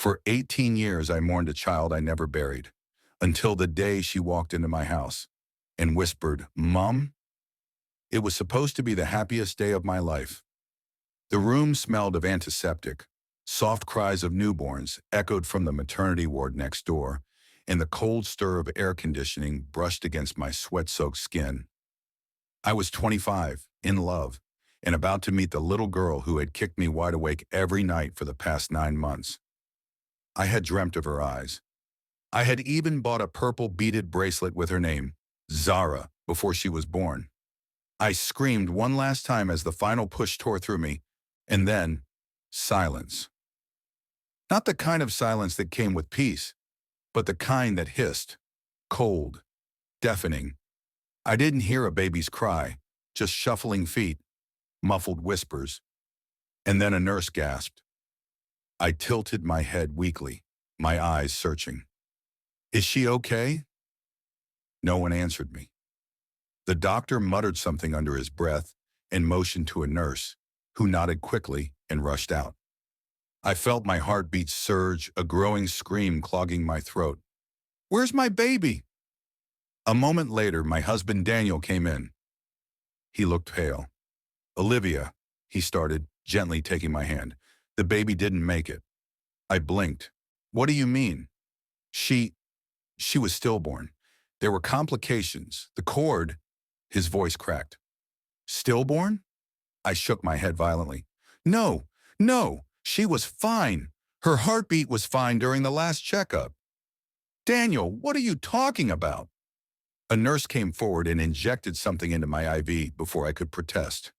For 18 years, I mourned a child I never buried, until the day she walked into my house and whispered, "Mom?" It was supposed to be the happiest day of my life. The room smelled of antiseptic. Soft cries of newborns echoed from the maternity ward next door, and the cold stir of air conditioning brushed against my sweat-soaked skin. I was 25, in love, and about to meet the little girl who had kicked me wide awake every night for the past 9 months. I had dreamt of her eyes. I had even bought a purple beaded bracelet with her name, Zara, before she was born. I screamed one last time as the final push tore through me, and then silence. Not the kind of silence that came with peace, but the kind that hissed, cold, deafening. I didn't hear a baby's cry, just shuffling feet, muffled whispers, and then a nurse gasped. I tilted my head weakly, my eyes searching. "Is she okay?" No one answered me. The doctor muttered something under his breath and motioned to a nurse, who nodded quickly and rushed out. I felt my heartbeat surge, a growing scream clogging my throat. "Where's my baby?" A moment later, my husband Daniel came in. He looked pale. "Olivia," he started, gently taking my hand. "The baby didn't make it." I blinked. "What do you mean?" She was stillborn. There were complications. The cord," his voice cracked. "Stillborn?" I shook my head violently. "No, no, she was fine. Her heartbeat was fine during the last checkup." "Daniel, what are you talking about?" A nurse came forward and injected something into my IV before I could protest.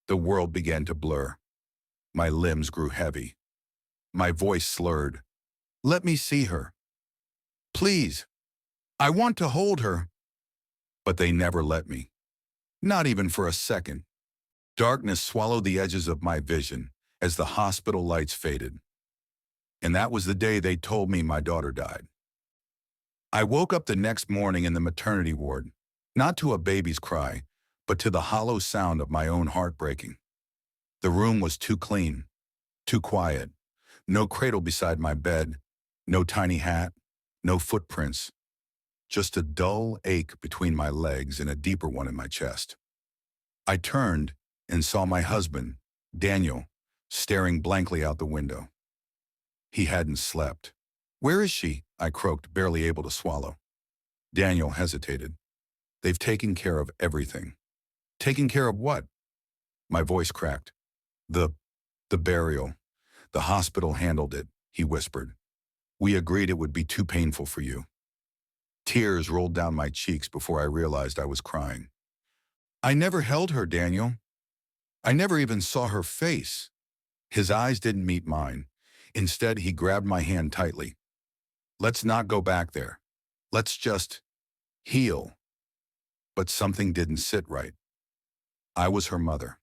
The world began to blur. My limbs grew heavy. My voice slurred. "Let me see her. Please. I want to hold her." But they never let me. Not even for a second. Darkness swallowed the edges of my vision as the hospital lights faded. And that was the day they told me my daughter died. I woke up the next morning in the maternity ward, not to a baby's cry, but to the hollow sound of my own heart breaking. The room was too clean, too quiet. No cradle beside my bed, no tiny hat, no footprints. Just a dull ache between my legs and a deeper one in my chest. I turned and saw my husband, Daniel, staring blankly out the window. He hadn't slept. "Where is she?" I croaked, barely able to swallow. Daniel hesitated. "They've taken care of everything." "Taken care of what?" My voice cracked. The burial. "The hospital handled it," he whispered. "We agreed it would be too painful for you." Tears rolled down my cheeks before I realized I was crying. "I never held her, Daniel. I never even saw her face." His eyes didn't meet mine. Instead, he grabbed my hand tightly. "Let's not go back there. Let's just heal." But something didn't sit right. I was her mother.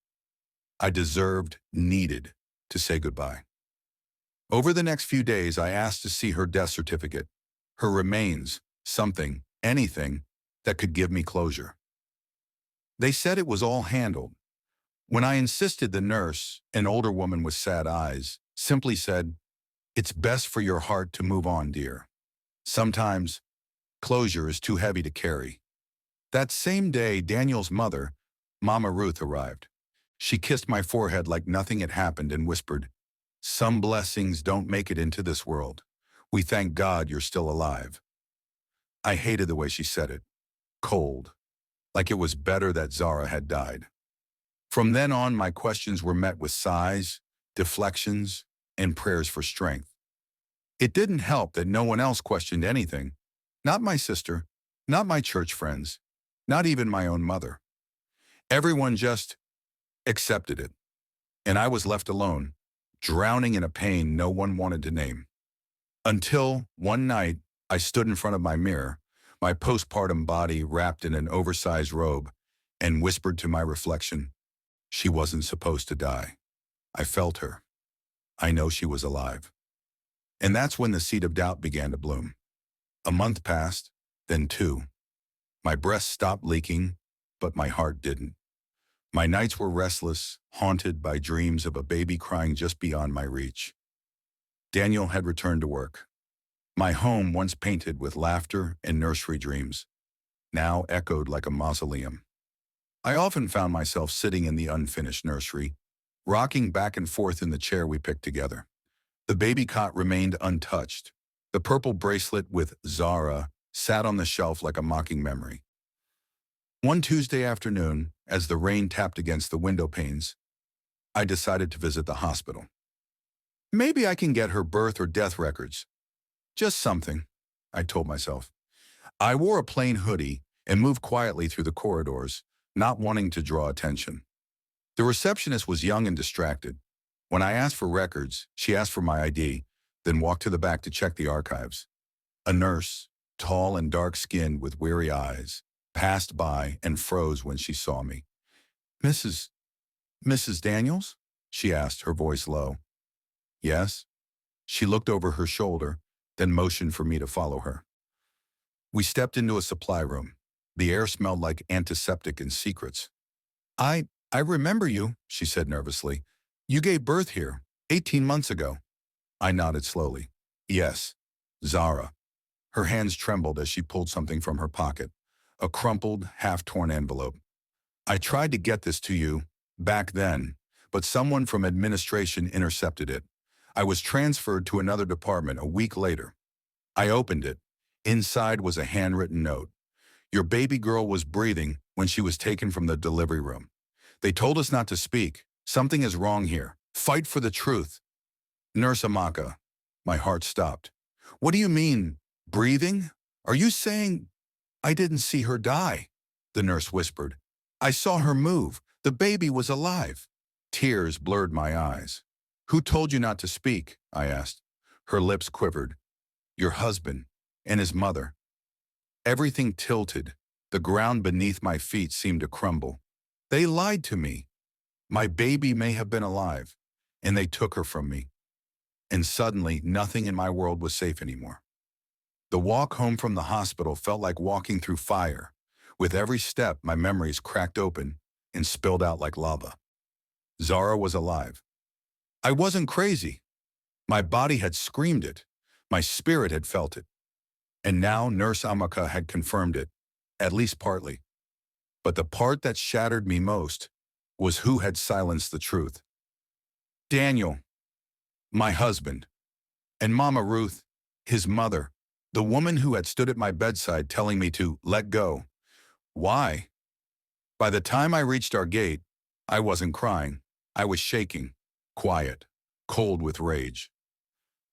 I deserved, needed, to say goodbye. Over the next few days, I asked to see her death certificate, her remains, something, anything, that could give me closure. They said it was all handled. When I insisted, the nurse, an older woman with sad eyes, simply said, "It's best for your heart to move on, dear. Sometimes, closure is too heavy to carry." That same day, Daniel's mother, Mama Ruth, arrived. She kissed my forehead like nothing had happened and whispered, "Some blessings don't make it into this world. We thank God you're still alive." I hated the way she said it. Cold. Like it was better that Zara had died. From then on, my questions were met with sighs, deflections, and prayers for strength. It didn't help that no one else questioned anything. Not my sister, not my church friends, not even my own mother. Everyone just accepted it. And I was left alone, drowning in a pain no one wanted to name. Until one night, I stood in front of my mirror, my postpartum body wrapped in an oversized robe, and whispered to my reflection, "She wasn't supposed to die. I felt her. I know she was alive." And that's when the seed of doubt began to bloom. A month passed, then two. My breast stopped leaking, but my heart didn't. My nights were restless, haunted by dreams of a baby crying just beyond my reach. Daniel had returned to work. My home, once painted with laughter and nursery dreams, now echoed like a mausoleum. I often found myself sitting in the unfinished nursery, rocking back and forth in the chair we picked together. The baby cot remained untouched. The purple bracelet with Zara sat on the shelf like a mocking memory. One Tuesday afternoon, as the rain tapped against the window panes, I decided to visit the hospital. Maybe I can get her birth or death records. Just something, I told myself. I wore a plain hoodie and moved quietly through the corridors, not wanting to draw attention. The receptionist was young and distracted. When I asked for records, she asked for my ID, then walked to the back to check the archives. A nurse, tall and dark-skinned with weary eyes, passed by and froze when she saw me. Mrs. Mrs. Daniels? She asked, her voice low. Yes. She looked over her shoulder, then motioned for me to follow her. We stepped into a supply room. The air smelled like antiseptic and secrets. I remember you, she said nervously. You gave birth here, 18 months ago. I nodded slowly. Yes, Zara. Her hands trembled as she pulled something from her pocket, a crumpled, half-torn envelope. I tried to get this to you back then, but someone from administration intercepted it. I was transferred to another department a week later. I opened it. Inside was a handwritten note. Your baby girl was breathing when she was taken from the delivery room. They told us not to speak. Something is wrong here. Fight for the truth. Nurse Amaka. My heart stopped. What do you mean, breathing? Are you saying I didn't see her die? The nurse whispered. I saw her move. The baby was alive. Tears blurred my eyes. Who told you not to speak? I asked. Her lips quivered. Your husband and his mother. Everything tilted. The ground beneath my feet seemed to crumble. They lied to me. My baby may have been alive, and they took her from me. And suddenly, nothing in my world was safe anymore. The walk home from the hospital felt like walking through fire. With every step, my memories cracked open and spilled out like lava. Zara was alive. I wasn't crazy. My body had screamed it. My spirit had felt it. And now Nurse Amaka had confirmed it, at least partly. But the part that shattered me most was who had silenced the truth. Daniel, my husband, and Mama Ruth, his mother, the woman who had stood at my bedside telling me to let go. Why? By the time I reached our gate, I wasn't crying. I was shaking, quiet, cold with rage.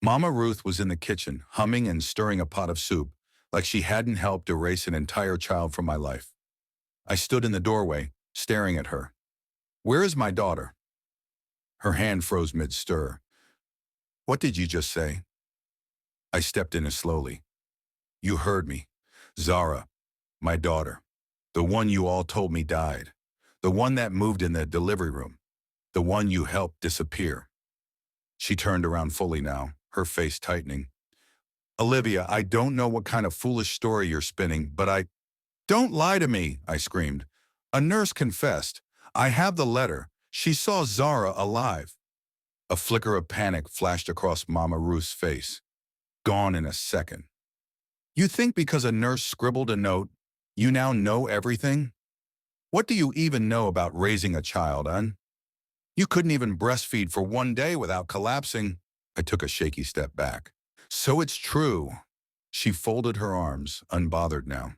Mama Ruth was in the kitchen, humming and stirring a pot of soup, like she hadn't helped erase an entire child from my life. I stood in the doorway, staring at her. Where is my daughter? Her hand froze mid-stir. What did you just say? I stepped in slowly. You heard me. Zara, my daughter. The one you all told me died. The one that moved in the delivery room. The one you helped disappear. She turned around fully now, her face tightening. Olivia, I don't know what kind of foolish story you're spinning, but Don't lie to me, I screamed. A nurse confessed. I have the letter. She saw Zara alive. A flicker of panic flashed across Mama Ruth's face. Gone in a second. You think because a nurse scribbled a note, you now know everything? What do you even know about raising a child, Ann? You couldn't even breastfeed for 1 day without collapsing. I took a shaky step back. So it's true. She folded her arms, unbothered now.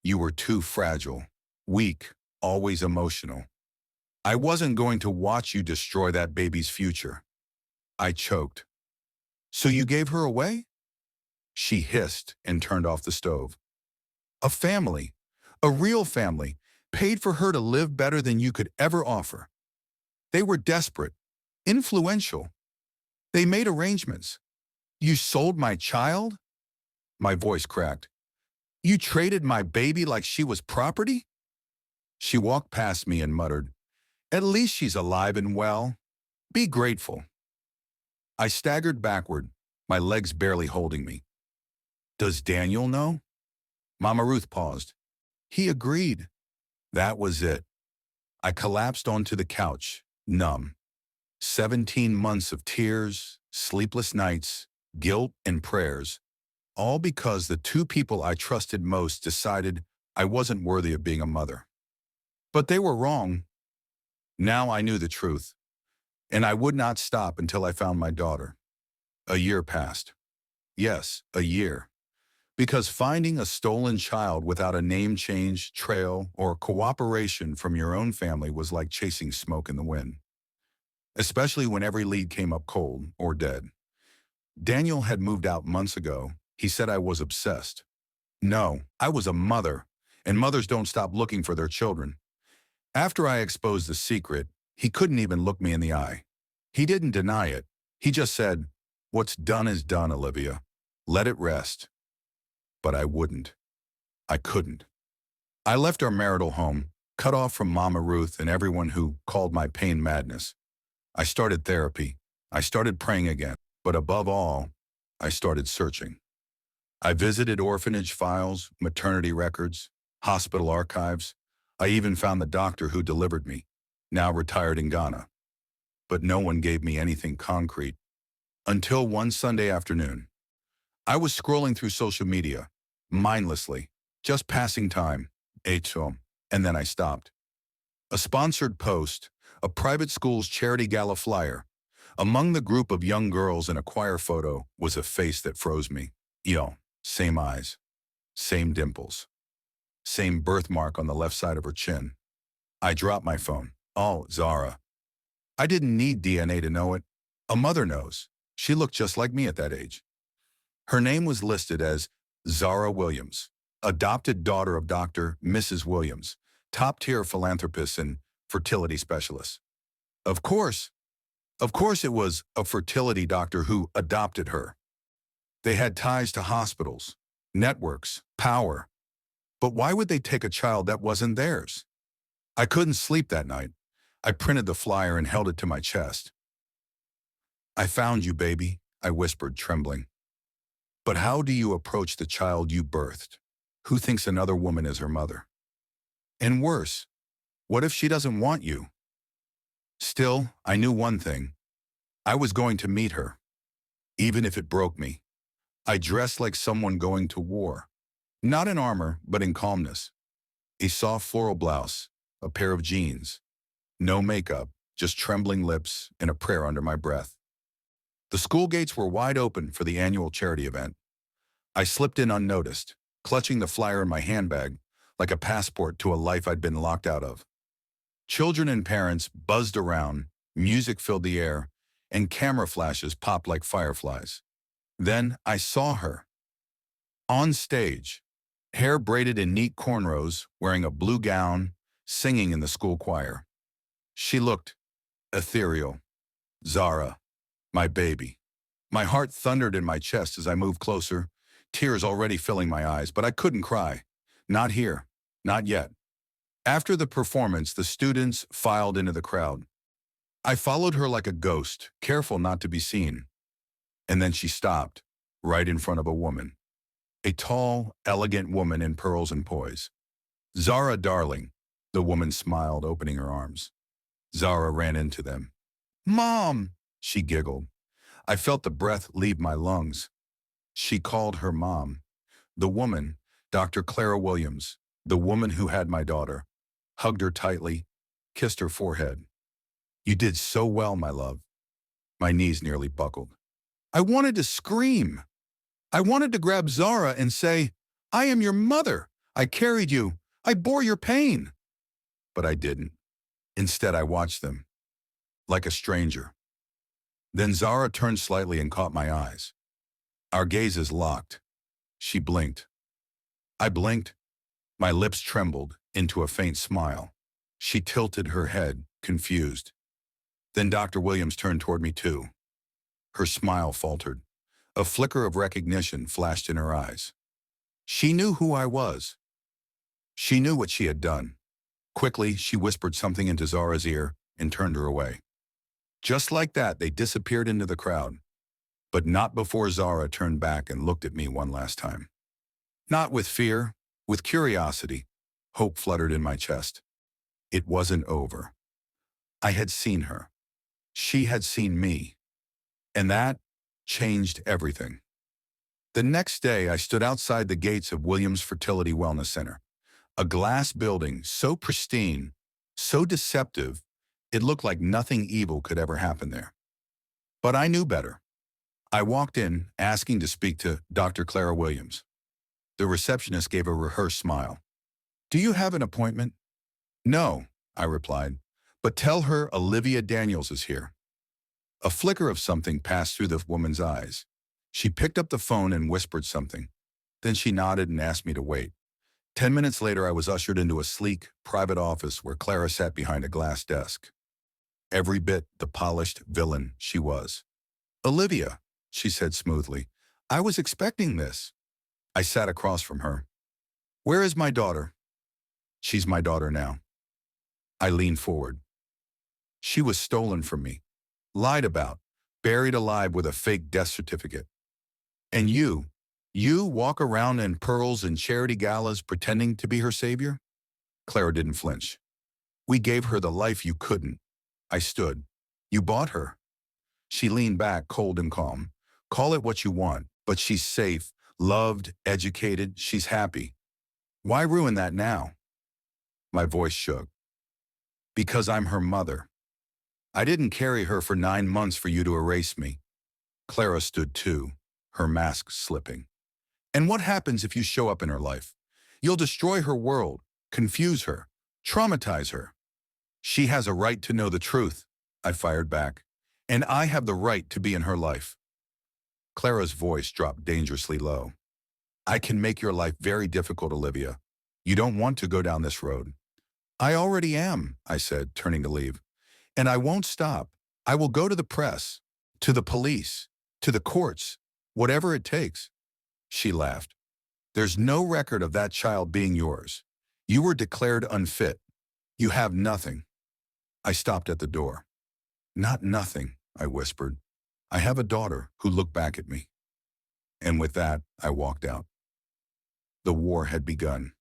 You were too fragile, weak, always emotional. I wasn't going to watch you destroy that baby's future. I choked. So you gave her away? She hissed and turned off the stove. A family, a real family, paid for her to live better than you could ever offer. They were desperate, influential. They made arrangements. You sold my child? My voice cracked. You traded my baby like she was property? She walked past me and muttered, At least she's alive and well. Be grateful. I staggered backward, my legs barely holding me. Does Daniel know? Mama Ruth paused. He agreed. That was it. I collapsed onto the couch, numb. 17 months of tears, sleepless nights, guilt, and prayers, all because the two people I trusted most decided I wasn't worthy of being a mother. But they were wrong. Now I knew the truth, and I would not stop until I found my daughter. A year passed. Yes, a year. Because finding a stolen child without a name change, trail, or cooperation from your own family was like chasing smoke in the wind, especially when every lead came up cold or dead. Daniel had moved out months ago. He said I was obsessed. No, I was a mother, and mothers don't stop looking for their children. After I exposed the secret, he couldn't even look me in the eye. He didn't deny it. He just said, "What's done is done, Olivia. Let it rest." But I wouldn't. I couldn't. I left our marital home, cut off from Mama Ruth and everyone who called my pain madness. I started therapy. I started praying again. But above all, I started searching. I visited orphanage files, maternity records, hospital archives. I even found the doctor who delivered me, now retired in Ghana. But no one gave me anything concrete. Until one Sunday afternoon, I was scrolling through social media, mindlessly, just passing time, and then I stopped. A sponsored post, a private school's charity gala flyer. Among the group of young girls in a choir photo was a face that froze me. Same eyes, same dimples, same birthmark on the left side of her chin. I dropped my phone. Oh, Zara. I didn't need DNA to know it. A mother knows. She looked just like me at that age. Her name was listed as Zara Williams, adopted daughter of Dr. Mrs. Williams, top-tier philanthropist and fertility specialist. Of course it was a fertility doctor who adopted her. They had ties to hospitals, networks, power. But why would they take a child that wasn't theirs? I couldn't sleep that night. I printed the flyer and held it to my chest. "I found you, baby," I whispered, trembling. "But how do you approach the child you birthed, who thinks another woman is her mother? And worse, what if she doesn't want you?" Still, I knew one thing. I was going to meet her, even if it broke me. I dressed like someone going to war. Not in armor, but in calmness. A soft floral blouse, a pair of jeans. No makeup, just trembling lips and a prayer under my breath. The school gates were wide open for the annual charity event. I slipped in unnoticed, clutching the flyer in my handbag like a passport to a life I'd been locked out of. Children and parents buzzed around, music filled the air, and camera flashes popped like fireflies. Then I saw her. On stage, hair braided in neat cornrows, wearing a blue gown, singing in the school choir. She looked ethereal. Zara, my baby. My heart thundered in my chest as I moved closer, tears already filling my eyes, but I couldn't cry. Not here. Not yet. After the performance, the students filed into the crowd. I followed her like a ghost, careful not to be seen. And then she stopped, right in front of a woman. A tall, elegant woman in pearls and poise. "Zara, darling," the woman smiled, opening her arms. Zara ran into them. "Mom," she giggled. I felt the breath leave my lungs. She called her mom. The woman, Dr. Clara Williams, the woman who had my daughter, hugged her tightly, kissed her forehead. "You did so well, my love." My knees nearly buckled. I wanted to scream. I wanted to grab Zara and say, "I am your mother. I carried you. I bore your pain." But I didn't. Instead, I watched them, like a stranger. Then Zara turned slightly and caught my eyes. Our gazes locked. She blinked. I blinked. My lips trembled into a faint smile. She tilted her head, confused. Then Dr. Williams turned toward me too. Her smile faltered. A flicker of recognition flashed in her eyes. She knew who I was. She knew what she had done. Quickly, she whispered something into Zara's ear and turned her away. Just like that, they disappeared into the crowd. But not before Zara turned back and looked at me one last time. Not with fear, with curiosity. Hope fluttered in my chest. It wasn't over. I had seen her. She had seen me. And that, changed everything. The next day, I stood outside the gates of Williams Fertility Wellness Center, a glass building so pristine, so deceptive, it looked like nothing evil could ever happen there. But I knew better. I walked in, asking to speak to Dr. Clara Williams. The receptionist gave a rehearsed smile. "Do you have an appointment?" "No," I replied, "but tell her Olivia Daniels is here." A flicker of something passed through the woman's eyes. She picked up the phone and whispered something. Then she nodded and asked me to wait. 10 minutes later, I was ushered into a sleek, private office where Clara sat behind a glass desk. Every bit the polished villain she was. "Olivia," she said smoothly, "I was expecting this." I sat across from her. "Where is my daughter?" "She's my daughter now." I leaned forward. "She was stolen from me, lied about, buried alive with a fake death certificate. And you walk around in pearls and charity galas pretending to be her savior?" Clara didn't flinch. "We gave her the life you couldn't." I stood. "You bought her." She leaned back, cold and calm. "Call it what you want, but she's safe, loved, educated, she's happy. Why ruin that now?" My voice shook. "Because I'm her mother. I didn't carry her for 9 months for you to erase me." Clara stood too, her mask slipping. "And what happens if you show up in her life? You'll destroy her world, confuse her, traumatize her." "She has a right to know the truth," I fired back. "And I have the right to be in her life." Clara's voice dropped dangerously low. "I can make your life very difficult, Olivia. You don't want to go down this road." "I already am," I said, turning to leave. "And I won't stop. I will go to the press, to the police, to the courts, whatever it takes." She laughed. "There's no record of that child being yours. You were declared unfit. You have nothing." I stopped at the door. "Not nothing," I whispered. "I have a daughter who looked back at me." And with that, I walked out. The war had begun.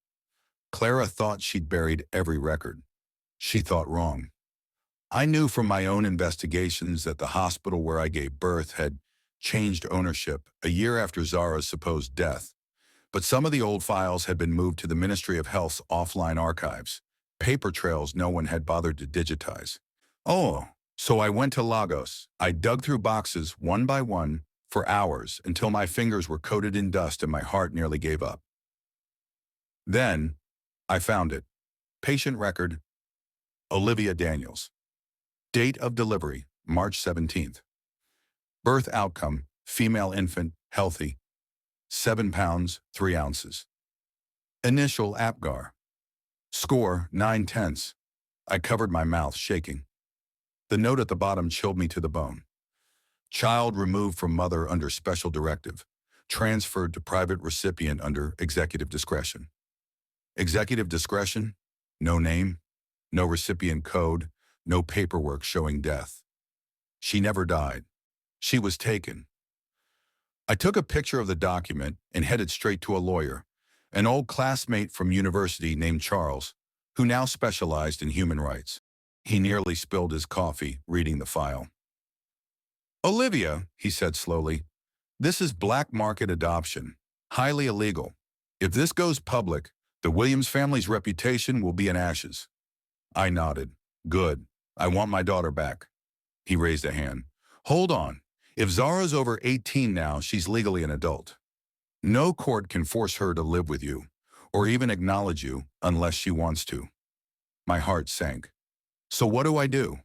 Clara thought she'd buried every record. She thought wrong. I knew from my own investigations that the hospital where I gave birth had changed ownership a year after Zara's supposed death. But some of the old files had been moved to the Ministry of Health's offline archives, paper trails no one had bothered to digitize. So I went to Lagos. I dug through boxes one by one for hours until my fingers were coated in dust and my heart nearly gave up. Then I found it. Patient record, Olivia Daniels. Date of delivery, March 17th. Birth outcome, female infant, healthy, 7 pounds, 3 ounces. Initial APGAR. Score, 9/10. I covered my mouth, shaking. The note at the bottom chilled me to the bone. Child removed from mother under special directive. Transferred to private recipient under executive discretion. Executive discretion? No name, no recipient code, no paperwork showing death. She never died. She was taken. I took a picture of the document and headed straight to a lawyer, an old classmate from university named Charles, who now specialized in human rights. He nearly spilled his coffee reading the file. "Olivia," he said slowly, "this is black market adoption, highly illegal. If this goes public, the Williams family's reputation will be in ashes." I nodded. "Good. I want my daughter back." He raised a hand. "Hold on. If Zara's over 18 now, she's legally an adult. No court can force her to live with you, or even acknowledge you unless she wants to." My heart sank. So what do?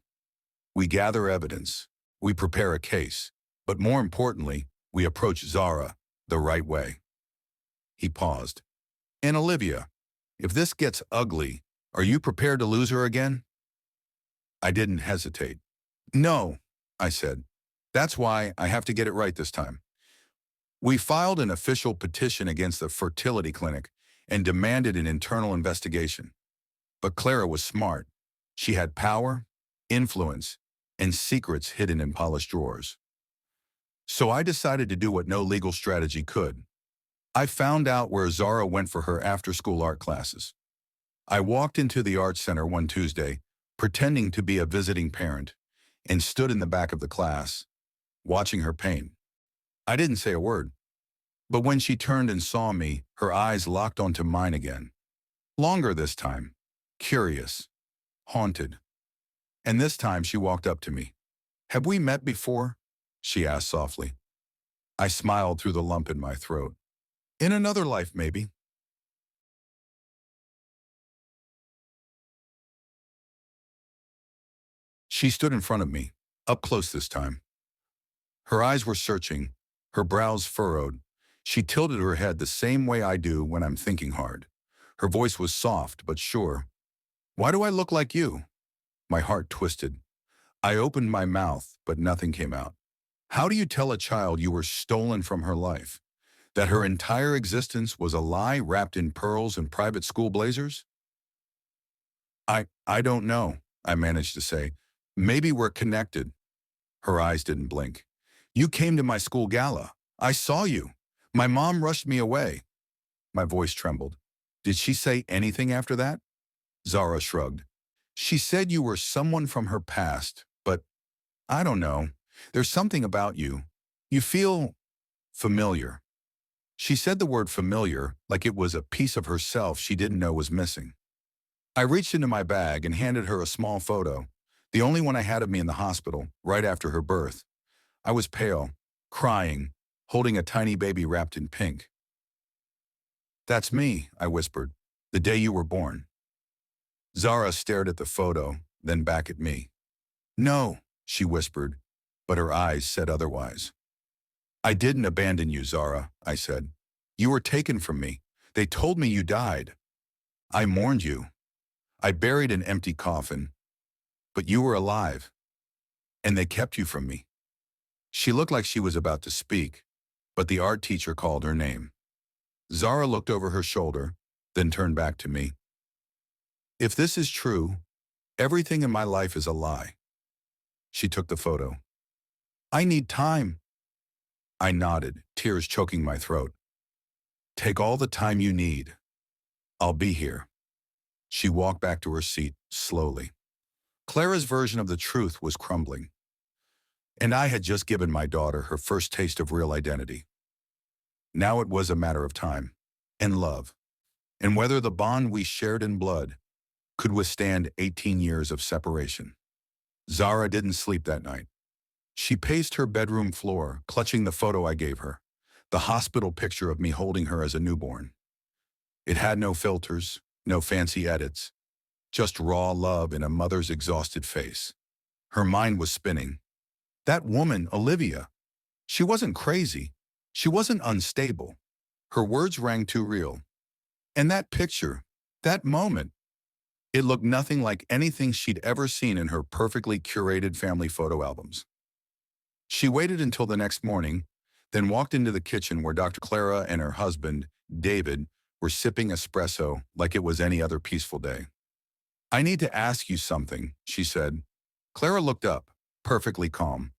We gather evidence. We prepare a case. But more importantly, we approach Zara the right way. He paused. "And Olivia, if this gets ugly, are you prepared to lose her again?" I didn't hesitate. "No," I said. "That's why I have to get it right this time." We filed an official petition against the fertility clinic and demanded an internal investigation. But Clara was smart. She had power, influence, and secrets hidden in polished drawers. So I decided to do what no legal strategy could. I found out where Zara went for her after-school art classes. I walked into the art center one Tuesday, pretending to be a visiting parent, and stood in the back of the class, watching her paint. I didn't say a word, but when she turned and saw me, her eyes locked onto mine again. Longer this time. Curious. Haunted. And this time she walked up to me. "Have we met before?" she asked softly. I smiled through the lump in my throat. "In another life, maybe." She stood in front of me, up close this time. Her eyes were searching, her brows furrowed. She tilted her head the same way I do when I'm thinking hard. Her voice was soft but sure. "Why do I look like you?" My heart twisted. I opened my mouth, but nothing came out. "How do you tell a child you were stolen from her life? That her entire existence was a lie wrapped in pearls and private school blazers?" I don't know," I managed to say. "Maybe we're connected." Her eyes didn't blink. "You came to my school gala. I saw you. My mom rushed me away." My voice trembled. "Did she say anything after that?" Zara shrugged. "She said you were someone from her past, but I don't know. There's something about you. You feel familiar." She said the word familiar like it was a piece of herself she didn't know was missing. I reached into my bag and handed her a small photo, the only one I had of me in the hospital, right after her birth. I was pale, crying, holding a tiny baby wrapped in pink. "That's me," I whispered, "the day you were born." Zara stared at the photo, then back at me. "No," she whispered, but her eyes said otherwise. "I didn't abandon you, Zara," I said. "You were taken from me. They told me you died. I mourned you. I buried an empty coffin. But you were alive, and they kept you from me." She looked like she was about to speak, but the art teacher called her name. Zara looked over her shoulder, then turned back to me. "If this is true, everything in my life is a lie." She took the photo. "I need time." I nodded, tears choking my throat. "Take all the time you need. I'll be here." She walked back to her seat, slowly. Clara's version of the truth was crumbling, and I had just given my daughter her first taste of real identity. Now it was a matter of time, and love, and whether the bond we shared in blood could withstand 18 years of separation. Zara didn't sleep that night. She paced her bedroom floor, clutching the photo I gave her, the hospital picture of me holding her as a newborn. It had no filters, no fancy edits, just raw love in a mother's exhausted face. Her mind was spinning. That woman, Olivia, she wasn't crazy. She wasn't unstable. Her words rang too real. And that picture, that moment, it looked nothing like anything she'd ever seen in her perfectly curated family photo albums. She waited until the next morning, then walked into the kitchen where Dr. Clara and her husband, David, were sipping espresso like it was any other peaceful day. "I need to ask you something," she said. Clara looked up, perfectly calm.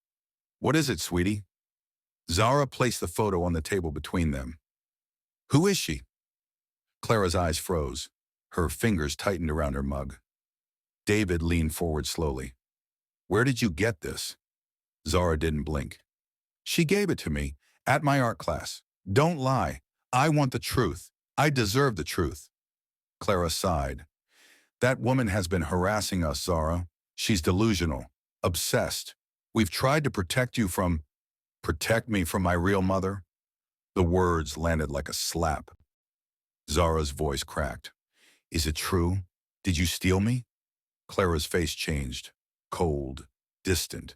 "What is it, sweetie?" Zara placed the photo on the table between them. "Who is she?" Clara's eyes froze. Her fingers tightened around her mug. David leaned forward slowly. "Where did you get this?" Zara didn't blink. "She gave it to me, at my art class. Don't lie. I want the truth. I deserve the truth." Clara sighed. "That woman has been harassing us, Zara. She's delusional, obsessed. We've tried to protect you from—" "Protect me from my real mother?" The words landed like a slap. Zara's voice cracked. "Is it true? Did you steal me?" Clara's face changed. Cold, distant.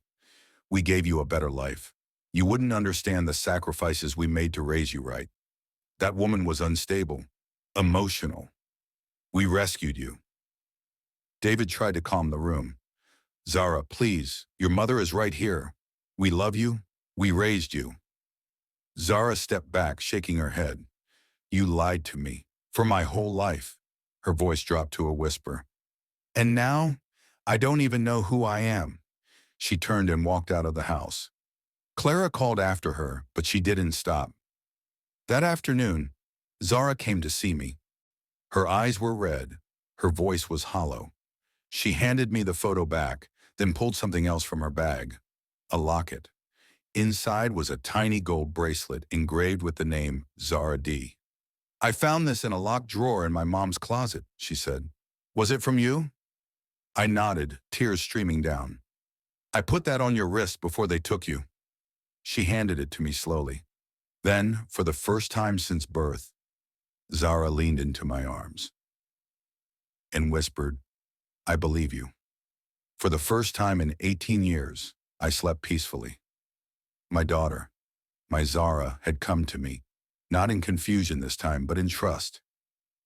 "We gave you a better life. You wouldn't understand the sacrifices we made to raise you right. That woman was unstable, emotional. We rescued you." David tried to calm the room. "Zara, please, your mother is right here. We love you. We raised you." Zara stepped back, shaking her head. "You lied to me. For my whole life." Her voice dropped to a whisper. "And now, I don't even know who I am." She turned and walked out of the house. Clara called after her, but she didn't stop. That afternoon, Zara came to see me. Her eyes were red. Her voice was hollow. She handed me the photo back, then pulled something else from her bag. A locket. Inside was a tiny gold bracelet engraved with the name Zara D. "I found this in a locked drawer in my mom's closet," she said. "Was it from you?" I nodded, tears streaming down. "I put that on your wrist before they took you." She handed it to me slowly. Then, for the first time since birth, Zara leaned into my arms and whispered, "I believe you." For the first time in 18 years, I slept peacefully. My daughter, my Zara, had come to me, not in confusion this time, but in trust.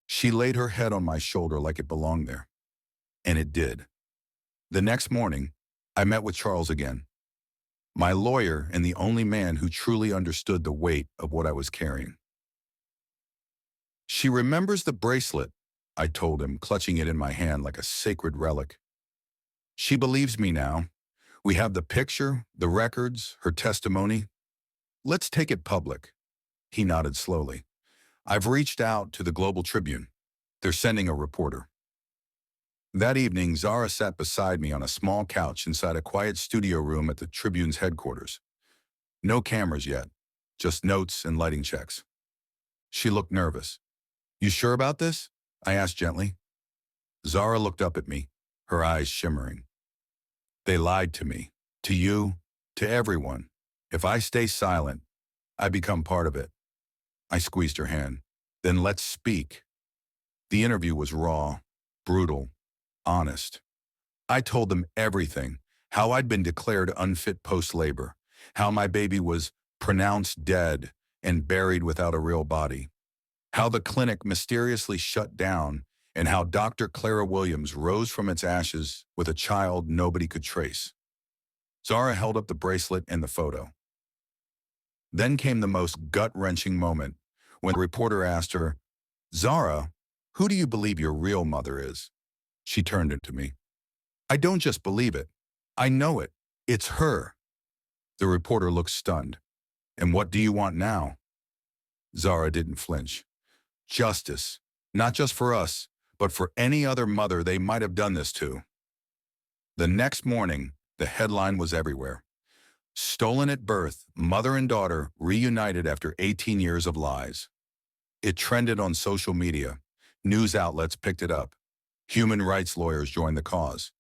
She laid her head on my shoulder like it belonged there. And it did. The next morning, I met with Charles again, my lawyer and the only man who truly understood the weight of what I was carrying. "She remembers the bracelet," I told him, clutching it in my hand like a sacred relic. "She believes me now. We have the picture, the records, her testimony. Let's take it public." He nodded slowly. "I've reached out to the Global Tribune. They're sending a reporter." That evening, Zara sat beside me on a small couch inside a quiet studio room at the Tribune's headquarters. No cameras yet, just notes and lighting checks. She looked nervous. "You sure about this?" I asked gently. Zara looked up at me, her eyes shimmering. "They lied to me, to you, to everyone. If I stay silent, I become part of it." I squeezed her hand. "Then let's speak." The interview was raw, brutal, honest. I told them everything, how I'd been declared unfit post-labor, how my baby was pronounced dead and buried without a real body, how the clinic mysteriously shut down, and how Dr. Clara Williams rose from its ashes with a child nobody could trace. Zara held up the bracelet and the photo. Then came the most gut-wrenching moment when the reporter asked her, "Zara, who do you believe your real mother is?" She turned to me. "I don't just believe it. I know it. It's her." The reporter looked stunned. "And what do you want now?" Zara didn't flinch. "Justice, not just for us, but for any other mother they might have done this to." The next morning, the headline was everywhere. "Stolen at birth, mother and daughter reunited after 18 years of lies." It trended on social media. News outlets picked it up. Human rights lawyers joined the cause.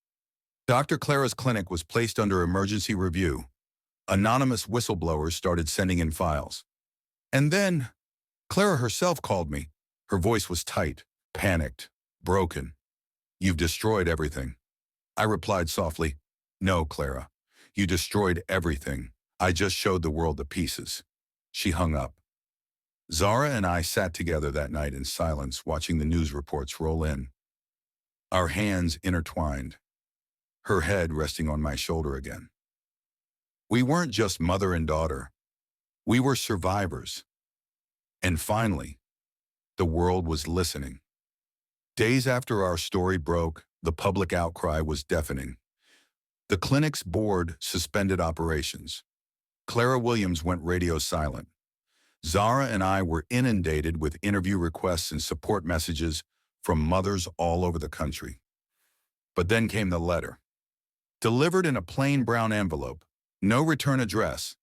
Dr. Clara's clinic was placed under emergency review. Anonymous whistleblowers started sending in files. And then, Clara herself called me. Her voice was tight, panicked, broken. "You've destroyed everything." I replied softly, "No, Clara. You destroyed everything. I just showed the world the pieces." She hung up. Zara and I sat together that night in silence, watching the news reports roll in. Our hands intertwined, her head resting on my shoulder again. We weren't just mother and daughter. We were survivors. And finally, the world was listening. Days after our story broke, the public outcry was deafening. The clinic's board suspended operations. Clara Williams went radio silent. Zara and I were inundated with interview requests and support messages from mothers all over the country. But then came the letter. Delivered in a plain brown envelope, no return address.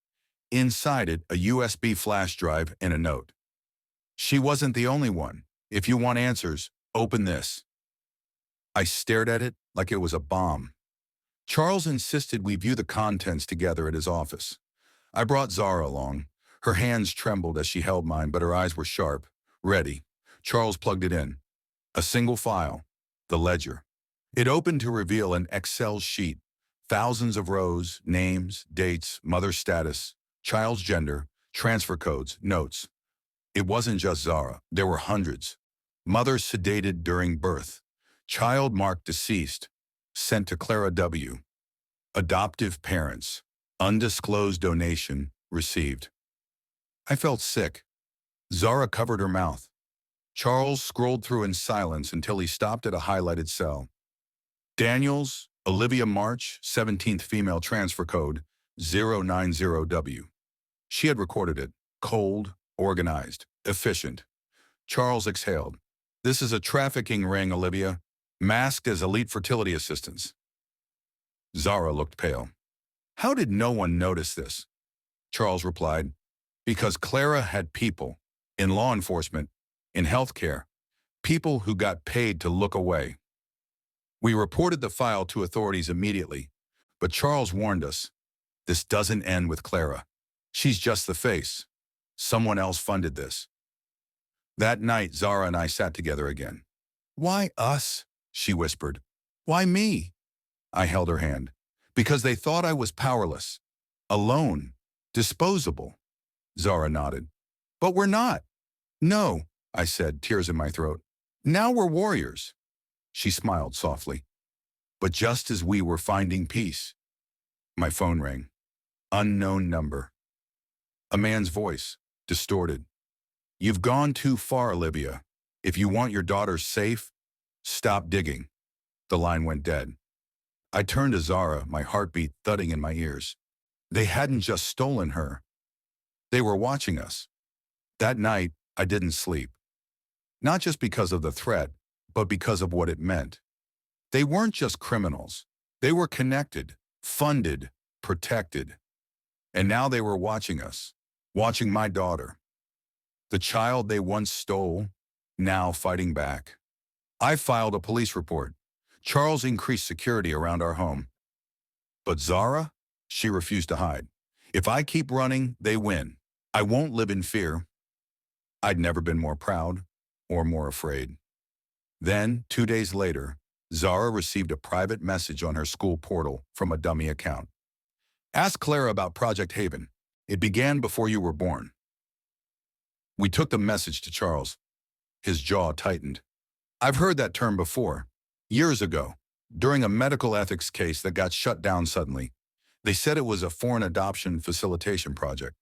Inside it, a USB flash drive and a note. "She wasn't the only one. If you want answers, open this." I stared at it like it was a bomb. Charles insisted we view the contents together at his office. I brought Zara along. Her hands trembled as she held mine, but her eyes were sharp, ready. Charles plugged it in. A single file, the ledger. It opened to reveal an Excel sheet, thousands of rows, names, dates, mother status, child's gender, transfer codes, notes. It wasn't just Zara. There were hundreds. Mother sedated during birth. Child marked deceased. Sent to Clara W. Adoptive parents. Undisclosed donation received. I felt sick. Zara covered her mouth. Charles scrolled through in silence until he stopped at a highlighted cell. Daniels, Olivia March, 17th female transfer code 090W. She had recorded it. Cold, organized, efficient. Charles exhaled. "This is a trafficking ring, Olivia, masked as elite fertility assistants." Zara looked pale. "How did no one notice this?" Charles replied, because Clara had people in law enforcement, in healthcare, people who got paid to look away. We reported the file to authorities immediately, but Charles warned us, this doesn't end with Clara. She's just the face. Someone else funded this. That night, Zara and I sat together again. Why us? She whispered. Why me? I held her hand. Because they thought I was powerless, alone, disposable. Zara nodded. But we're not. No, I said, tears in my throat. Now we're warriors. She smiled softly. But just as we were finding peace, my phone rang. Unknown number. A man's voice, distorted. You've gone too far, Olivia. If you want your daughter safe, stop digging. The line went dead. I turned to Zara, my heartbeat thudding in my ears. They hadn't just stolen her. They were watching us. That night, I didn't sleep. Not just because of the threat, but because of what it meant. They weren't just criminals. They were connected, funded, protected. And now they were watching us, watching my daughter. The child they once stole, now fighting back. I filed a police report. Charles increased security around our home. But Zara, she refused to hide. If I keep running, they win. I won't live in fear. I'd never been more proud or more afraid. Then, 2 days later, Zara received a private message on her school portal from a dummy account. Ask Clara about Project Haven. It began before you were born. We took the message to Charles. His jaw tightened. I've heard that term before. Years ago, during a medical ethics case that got shut down suddenly. They said it was a foreign adoption facilitation project,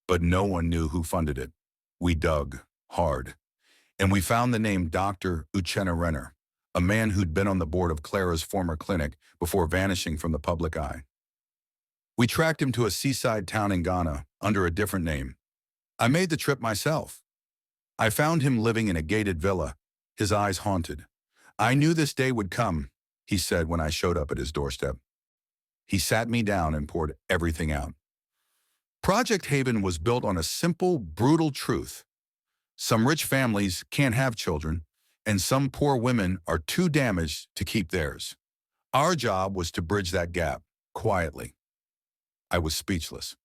but no one knew who funded it. We dug hard, and we found the name Dr. Uchenna Renner, a man who'd been on the board of Clara's former clinic before vanishing from the public eye. We tracked him to a seaside town in Ghana under a different name. I made the trip myself. I found him living in a gated villa, his eyes haunted. I knew this day would come, he said when I showed up at his doorstep. He sat me down and poured everything out. Project Haven was built on a simple, brutal truth. Some rich families can't have children, and some poor women are too damaged to keep theirs. Our job was to bridge that gap, quietly. I was speechless.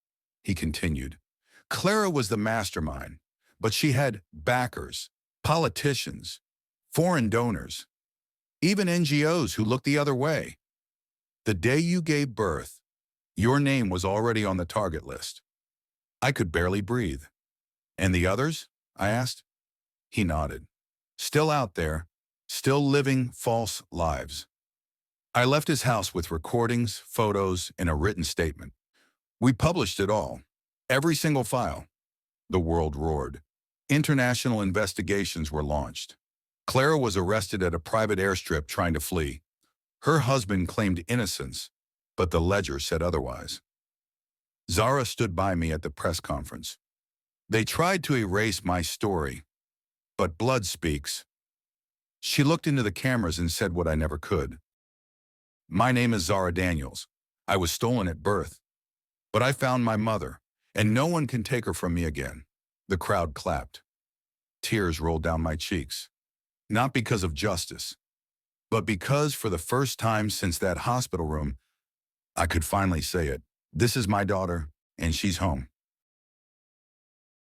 He continued. Clara was the mastermind, but she had backers, politicians, foreign donors, even NGOs who looked the other way. The day you gave birth, your name was already on the target list. I could barely breathe. And the others? I asked. He nodded. Still out there, still living false lives. I left his house with recordings, photos, and a written statement. We published it all, every single file. The world roared. International investigations were launched. Clara was arrested at a private airstrip trying to flee. Her husband claimed innocence, but the ledger said otherwise. Zara stood by me at the press conference. They tried to erase my story, but blood speaks. She looked into the cameras and said what I never could. My name is Zara Daniels. I was stolen at birth, but I found my mother, and no one can take her from me again. The crowd clapped. Tears rolled down my cheeks, not because of justice, but because for the first time since that hospital room, I could finally say it. This is my daughter, and she's home.